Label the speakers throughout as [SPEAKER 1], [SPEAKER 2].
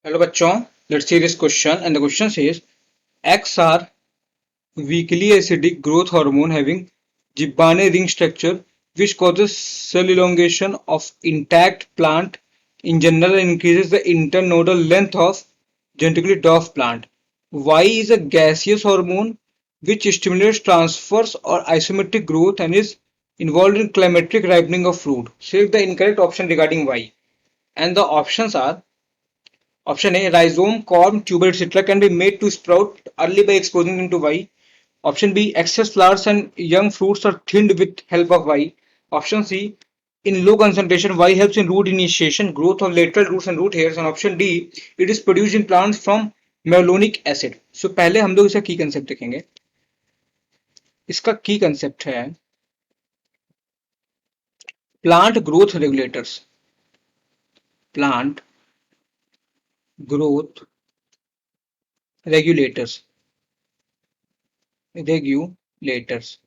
[SPEAKER 1] Hello bachon, let's see this question and the question says X are weakly acidic growth hormone having Gibbane ring structure which causes cell elongation of intact plant in general and increases the internodal length of genetically dwarf plant. Y is a gaseous hormone which stimulates transverse or isometric growth and is involved in climatic ripening of fruit. Select the incorrect option regarding Y and the options are Option A, rhizome, corm, tuber, etc. can be made to sprout early by exposing them to Y. Option B, excess flowers and young fruits are thinned with help of Y. Option C, in low concentration, Y helps in root initiation, growth of lateral roots and root hairs. And option D, it is produced in plants from malonic acid. So पहले हम लोग इसका की concept देखेंगे. इसका की concept है plant growth regulators. Plant growth regulators. Regulators.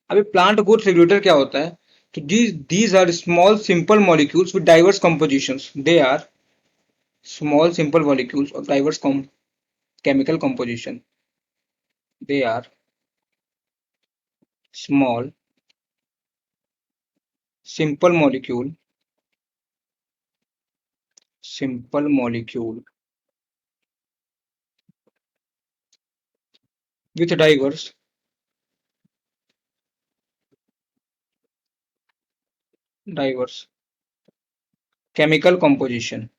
[SPEAKER 1] अभी प्लांट ग्रोथ रेगुलेटर क्या होता है? तो these are small simple molecules with diverse compositions. They are small simple molecules of diverse chemical composition. They are small simple molecule with diverse chemical composition.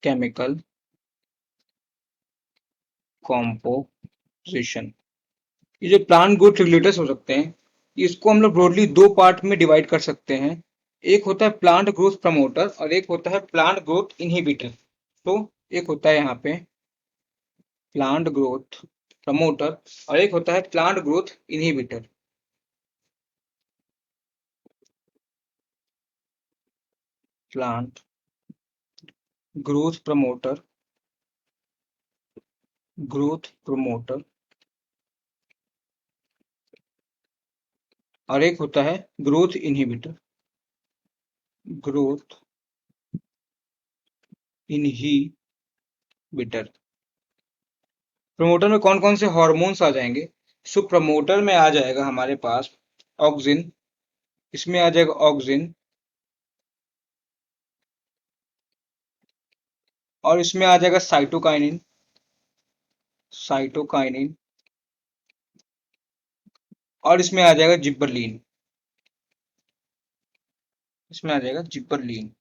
[SPEAKER 1] Chemical composition. ये जो plant growth regulators हो सकते हैं, इसको हम लोग broadly दो part में डिवाइड कर सकते हैं. एक होता है प्लांट ग्रोथ प्रमोटर और एक होता है प्लांट ग्रोथ इनहिबिटर. तो एक होता है यहाँ पे प्लांट ग्रोथ प्रमोटर और एक होता है plant growth inhibitor. Plant growth promoter और एक होता है growth inhibitor. Growth inhibitor. Promoter में कौन कौन से हार्मोन्स आ जाएंगे? सो प्रमोटर में आ जाएगा हमारे पास ऑक्सिन. इसमें आ जाएगा ऑक्सिन और इसमें आ जाएगा साइटोकाइनिन और इसमें आ जाएगा जिब्बरलिन. इसमें आ जाएगा जिब्बरलिन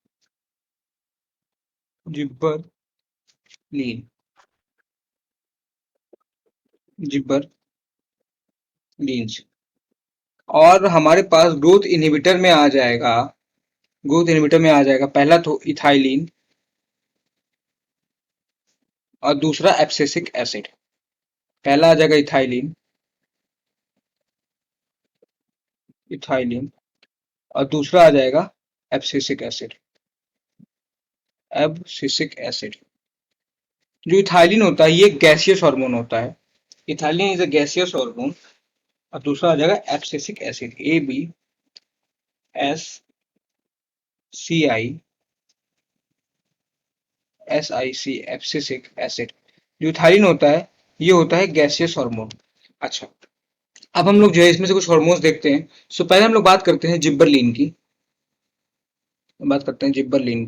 [SPEAKER 1] जिब्बरलिन्स. और हमारे पास ग्रोथ इनहिबिटर में आ जाएगा पहला तो इथाइलिन और दूसरा एब्सिसिक एसिड. पहला आ जाएगा इथाइलिन और दूसरा आ जाएगा एब्सिसिक एसिड. जो इथाइलिन होता है ये गैसियस हार्मोन होता है. Ethylene is a gaseous hormone और दूसरा आ जाएगा abscisic acid. ABSCISIC abscisic acid. जो इथाइलिन होता है ये होता है गैसियस हार्मोन. अच्छा, अब हम लोग जो है इसमें से कुछ हार्मोन्स देखते हैं. सो पहले हम लोग बात करते हैं जिब्बरलिन की. GIBBERLIN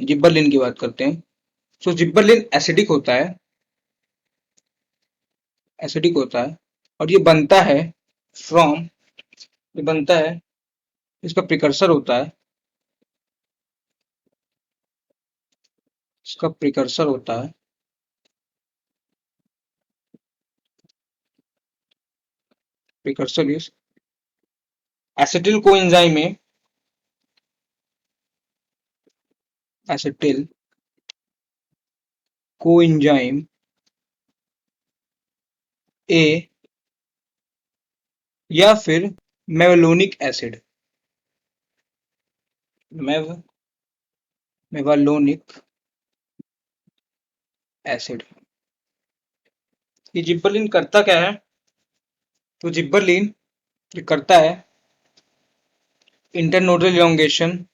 [SPEAKER 1] जिब्बरलिन की बात करते हैं. सो जिब्बरलिन एसिडिक होता है और फ्रॉम ये बनता है इसका प्रिकर्सर होता है. इसका प्रिकर्सर होता है प्रिकर्सर इज एसिटिल कोएंजाइम में एसिटिल कोएंजाइम ए या फिर मेवलोनिक एसिड. मेवालोनिक एसिड. ये जिब्बरलिन करता क्या है? तो जिब्बरलिन ये करता है इंटरनोडल इलोंगेशन,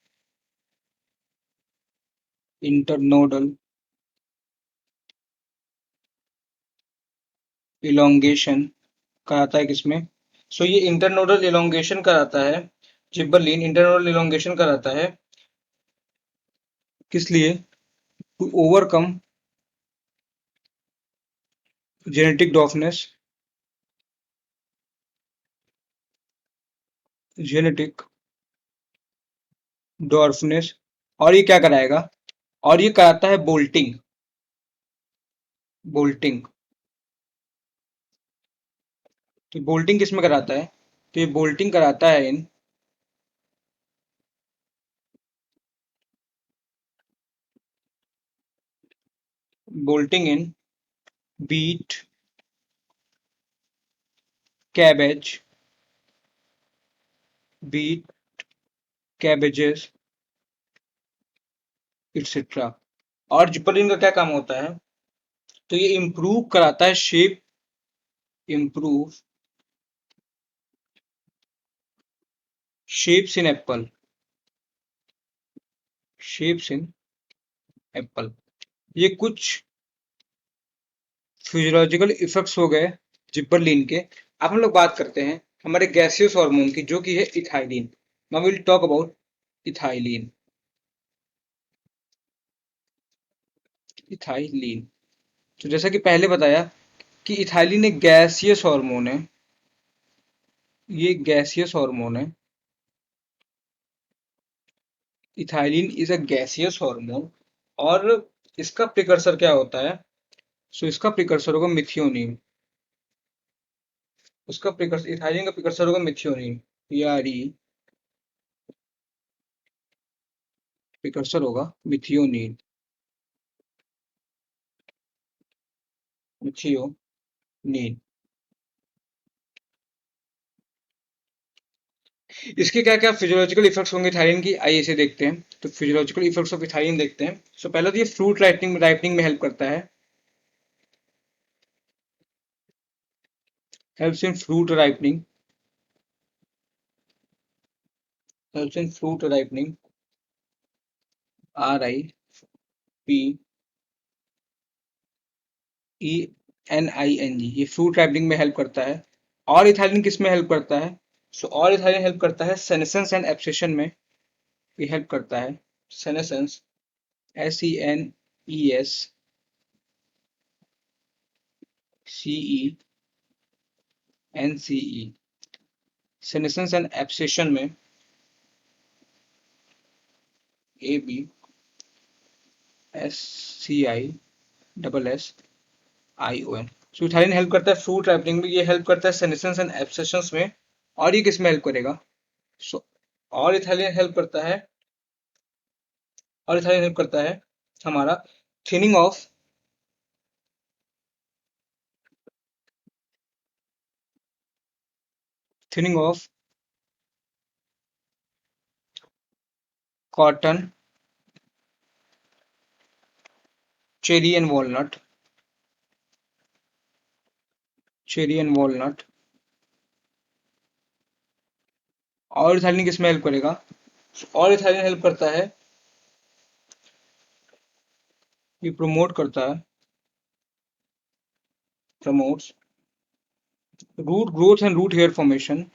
[SPEAKER 1] इंटरनोडल इलोंगेशन कराता है किसमें? सो ये इंटरनोडल इलोंगेशन कराता है, जिब्बरलिन इंटरनोडल इलोंगेशन कराता है किस लिए? To overcome genetic deafness, genetic deafness. और ये क्या कराएगा? और ये कराता है बोल्टिंग, बोल्टिंग। तो बोल्टिंग किस में कराता है? तो ये बोल्टिंग कराता है in bolting in beet, cabbage, beet, cabbages, etcetera. और जिबरेलिन का क्या काम होता है? तो ये इम्प्रूव कराता है शेप, इम्प्रूव शेप्स इन एप्पल, शेप्स इन एप्पल। ये कुछ फिजियोलॉजिकल इफेक्ट्स हो गए जिबरलिन के। अब हम लोग बात करते हैं हमारे गैसियस हार्मोन की, जो कि है ethylene. Now will talk about ethylene. Ethylene, तो जैसा कि पहले बताया कि इथाइलिन एक गैसियस हार्मोन है, ये गैसियस हार्मोन है। Ethylene is a gaseous hormone. और इसका प्रिकर्सर क्या होता है? सो इसका प्रिकर्सर होगा मिथियोनिन। उसका प्रिकर्सर, इथाइलिन का प्रिकर्सर होगा मिथियोनिन। पीआरई प्रिकर्सर होगा मिथियोनिन, मिथियोनिन। इसके क्या क्या फिजियोलॉजिकल इफेक्ट्स होंगे थायराइन की, आइए इसे देखते हैं। तो फिजियोलॉजिकल इफेक्ट्स ऑफ इथाइलिन देखते हैं। सो पहले तो ये फ्रूट राइपनिंग राइपनिंग में हेल्प करता है, helps in fruit ripening, helps in fruit ripening, RIP ENING, ये फ्रूट राइपनिंग में हेल्प करता है। और इथाइलिन किस में हेल्प करता है? सो और इथाइलिन हेल्प करता है सेनेसेंस एंड एब्सेशन में, ये हेल्प करता है। Senescence, SENESCENCE, senescence and abscission में ABSCISSION। सो इथाइलिन हेल्प करता है फ्रूट राइपनिंग में, ये हेल्प करता है सेनेसेंस एंड एब्सेशंस में। और ये किस में हेल्प करेगा? सो और इथाइलिन हेल्प करता है, और इथाइलिन हेल्प करता है हमारा thinning of, thinning of cotton, cherry and walnut, cherry and walnut. और इथाइलिन किस में हेल्प करेगा? और इथाइलिन हेल्प करता है, ये प्रमोट करता है, promotes root growth and root hair formation,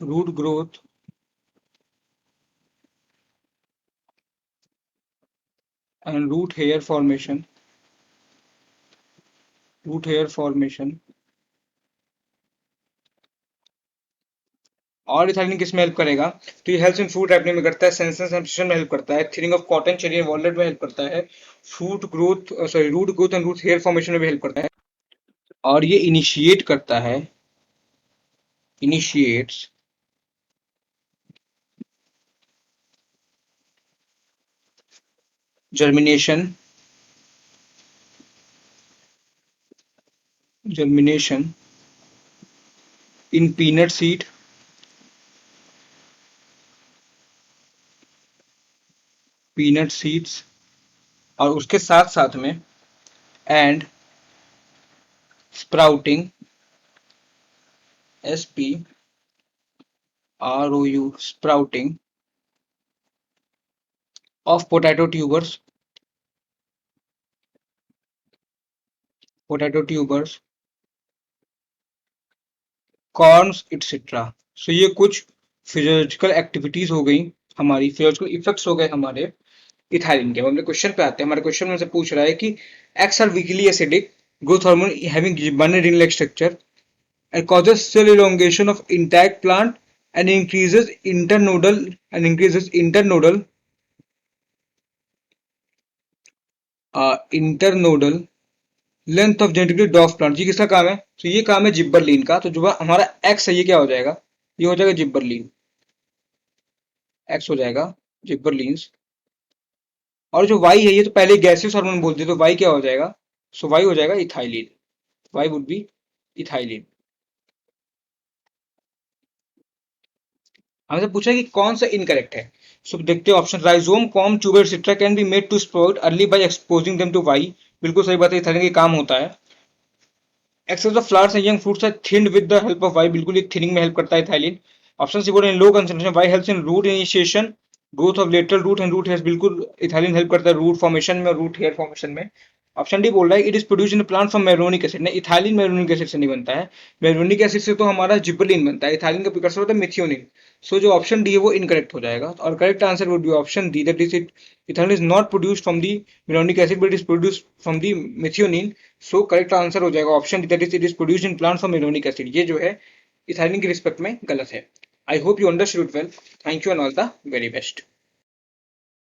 [SPEAKER 1] root growth and root hair formation, root hair formation. और इथाइलिन किस में हेल्प करेगा? तो ये हेल्प्स इन फूड राइपनिंग में करता है, सेंसेस एब्जॉर्प्शन में हेल्प करता है, thinning of cotton, cherry and walnut में हेल्प करता है, fruit growth sorry root growth and root hair formation में भी हेल्प करता है। और ये इनिशिएट करता है, initiates germination, germination in peanut seed, peanut seeds. और उसके साथ साथ में and sprouting, SPROU, sprouting of potato tubers, corns etcetera. So ये कुछ फिजियोलॉजिकल एक्टिविटीज हो गई, हमारी फिजियोलॉजिकल इफेक्ट्स हो गए हमारे इथाइलिन के। हम अपने क्वेश्चन पे आते हैं। हमारे क्वेश्चन में से पूछ रहा है कि X are weakly acidic growth hormone having gibbanic ring like structure and causes cell elongation of intact plant and increases internodal length of genetically डॉफ plant. ये किसका काम है? तो ये काम है जिब्बरलिन का। तो जो हमारा एक्स है ये क्या हो जाएगा? ये हो जाएगा जिब्बरलिन, एक्स हो जाएगा जिब्बरलिन्स। और जो वाई है ये तो पहले गैसियस हार्मोन बोलते तो वाई क्या हो जाएगा? सो वाई हो जाएगा ethylene, why would be ethylene. हमसे पूछा कि कौन सा इनकरेक्ट है। सो देखते हैं option. Rhizome form tuber etcetera can be made to sprout early by exposing them to Y. बिल्कुल सही बात है, इथाइलिन का काम होता है। Excess of flowers and young fruits are thinned with the help of Y. बिल्कुल ये थिनिंग में हेल्प करता है थाइलिन। ऑप्शन सी बोल रहे हैं low concentration Y helps in root initiation, growth of lateral root and root hairs. बिल्कुल ethylene help करता है रूट फॉर्मेशन में और रूट हेयर फॉर्मेशन में। ऑप्शन डी बोल रहा है it is produce in plant from malonic acid. नहीं, इथाइलिन मेरोनिक एसिड से नहीं बनता है। मेरोनिक एसिड से तो हमारा जिबरलिन बनता है, इथाइलिन का प्रिकर्सर होता है मिथियोनिन। सो जो ऑप्शन डी है वो इनकरेक्ट हो जाएगा और correct answer would be option D, that is it ethylene is not produced from the malonic acid but is produced from the methionine. So correct answer हो जाएगा option D, that is it is produced in plant from malonic acid. ये जो है ethylene के respect में गलत है। I hope you understood well. Thank you and all the very best.